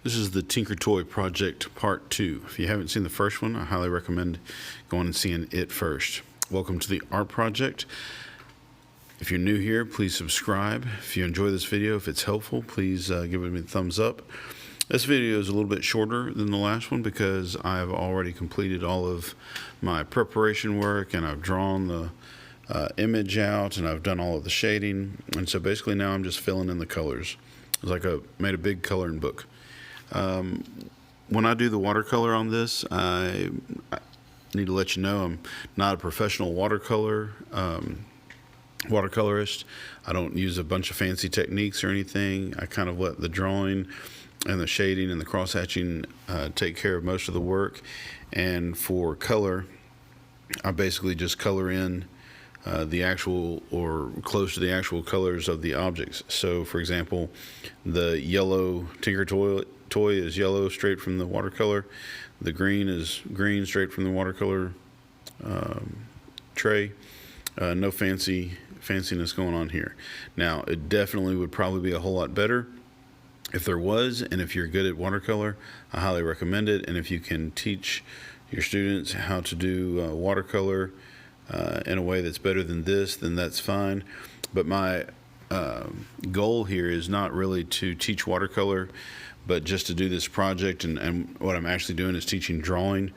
This is the Tinker Toy Project Part 2. If you haven't seen the first one, I highly recommend going and seeing it first. Welcome to the Art Project. If you're new here, please subscribe. If you enjoy this video, if it's helpful, please give it a thumbs up. This video is a little bit shorter than the last one because I've already completed all of my preparation work and I've drawn the image out and I've done all of the shading. And so basically now I'm just filling in the colors. It's like I made a big coloring book. When I do the watercolor on this, I need to let you know I'm not a professional watercolorist. I don't use a bunch of fancy techniques or anything. I kind of let the drawing and the shading and the cross-hatching take care of most of the work. And for color, I basically just color in the actual or close to the actual colors of the objects. So for example, the yellow Tinker Toy is yellow straight from the watercolor. The green is green straight from the watercolor tray. No fanciness going on here. Now it definitely would probably be a whole lot better if there was, and if you're good at watercolor, I highly recommend it. And if you can teach your students how to do watercolor in a way that's better than this, then that's fine. But my goal here is not really to teach watercolor, but just to do this project. And what I'm actually doing is teaching drawing,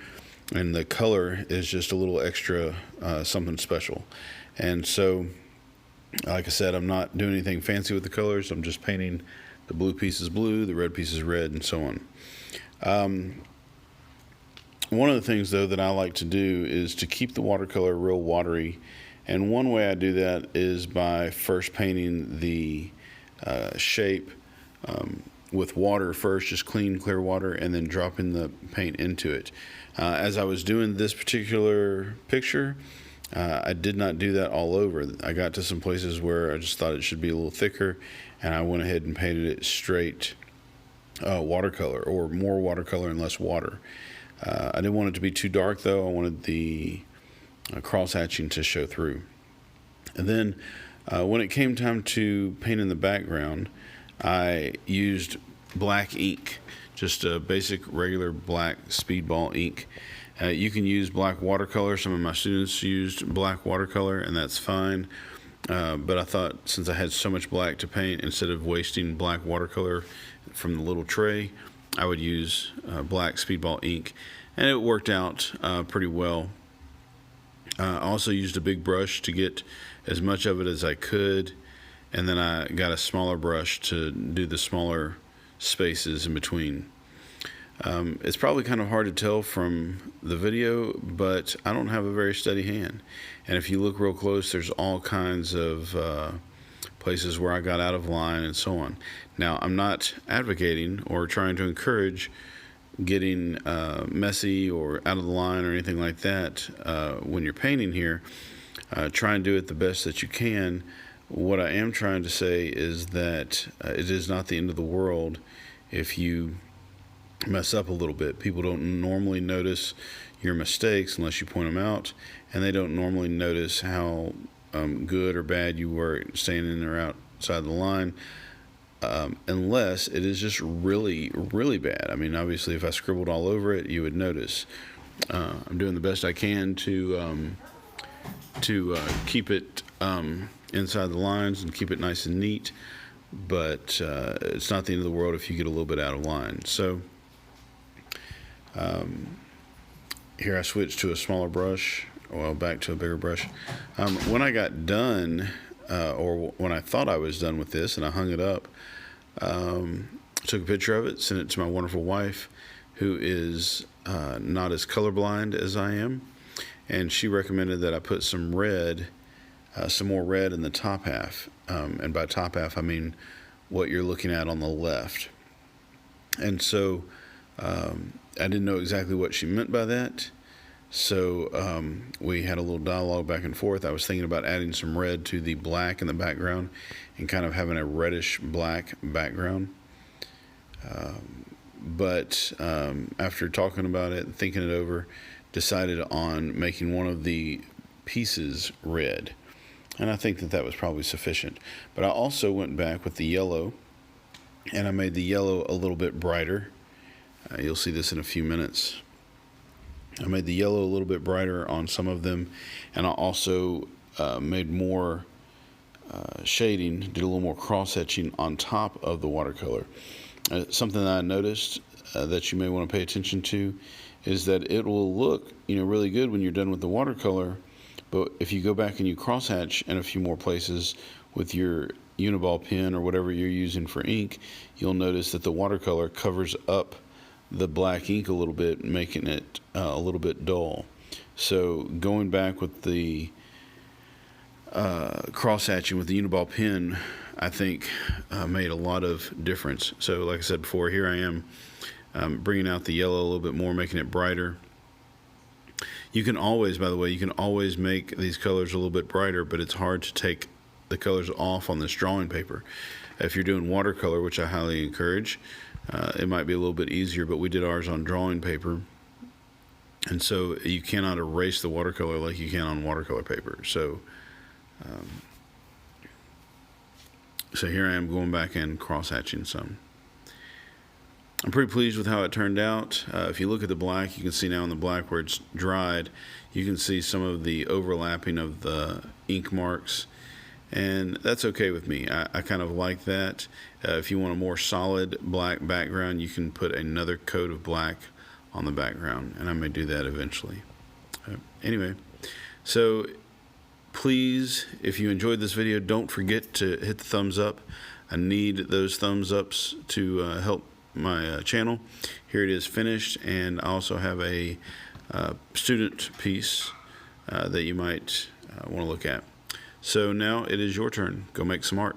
and the color is just a little extra something special. And so, like I said, I'm not doing anything fancy with the colors. I'm just painting the blue piece is blue, the red piece is red, and so on. One of the things, though, that I like to do is to keep the watercolor real watery. And one way I do that is by first painting the shape with water first, just clean, clear water, and then dropping the paint into it. As I was doing this particular picture, I did not do that all over. I got to some places where I just thought it should be a little thicker, and I went ahead and painted it straight watercolor, or more watercolor and less water. I didn't want it to be too dark, though. I wanted the cross-hatching to show through. And then when it came time to paint in the background, I used black ink, just a basic regular black speedball ink. You can use black watercolor. Some of my students used black watercolor, and that's fine. But I thought, since I had so much black to paint, instead of wasting black watercolor from the little tray, I would use black speedball ink, and it worked out pretty well. I also used a big brush to get as much of it as I could, and then I got a smaller brush to do the smaller spaces in between. It's probably kind of hard to tell from the video, but I don't have a very steady hand. And if you look real close, there's all kinds of places where I got out of line and so on. Now, I'm not advocating or trying to encourage getting messy or out of the line or anything like that when you're painting here. Try and do it the best that you can. What I am trying to say is that it is not the end of the world if you mess up a little bit. People don't normally notice your mistakes unless you point them out, and they don't normally notice how good or bad you were staying in or outside the line, unless it is just really, really bad. I mean, obviously, if I scribbled all over it, you would notice. I'm doing the best I can to keep it inside the lines and keep it nice and neat, but it's not the end of the world if you get a little bit out of line. So here I switched to a smaller brush, well, back to a bigger brush. When I got done, or when I thought I was done with this and I hung it up, took a picture of it, sent it to my wonderful wife, who is not as colorblind as I am, and she recommended that I put some red, some more red in the top half, and by top half I mean what you're looking at on the left. And so I didn't know exactly what she meant by that, so we had a little dialogue back and forth. I was thinking about adding some red to the black in the background and kind of having a reddish black background, but after talking about it and thinking it over, decided on making one of the pieces red, and I think that that was probably sufficient. But I also went back with the yellow, and I made the yellow a little bit brighter You'll see this in a few minutes. I made the yellow a little bit brighter on some of them, and I also made more shading, did a little more cross etching on top of the watercolor. Something that I noticed that you may want to pay attention to is that it will look, really good when you're done with the watercolor, but if you go back and you cross hatch in a few more places with your Uniball pen or whatever you're using for ink, you'll notice that the watercolor covers up the black ink a little bit, making it a little bit dull. So going back with the cross hatching with the Uniball pen, I think made a lot of difference. So like I said before, here I am bringing out the yellow a little bit more, making it brighter. You can always, by the way, you can always make these colors a little bit brighter, but it's hard to take the colors off on this drawing paper. If you're doing watercolor, which I highly encourage, it might be a little bit easier, but we did ours on drawing paper, and so you cannot erase the watercolor like you can on watercolor paper. So so here I am going back and cross hatching some. I'm pretty pleased with how it turned out. If you look at the black, you can see now in the black where it's dried, you can see some of the overlapping of the ink marks, and that's okay with me. I kind of like that. If you want a more solid black background, you can put another coat of black on the background, and I may do that eventually. Anyway, so please, if you enjoyed this video, don't forget to hit the thumbs up. I need those thumbs ups to help my channel. Here it is finished, and I also have a student piece that you might want to look at. So now it is your turn. Go make some art.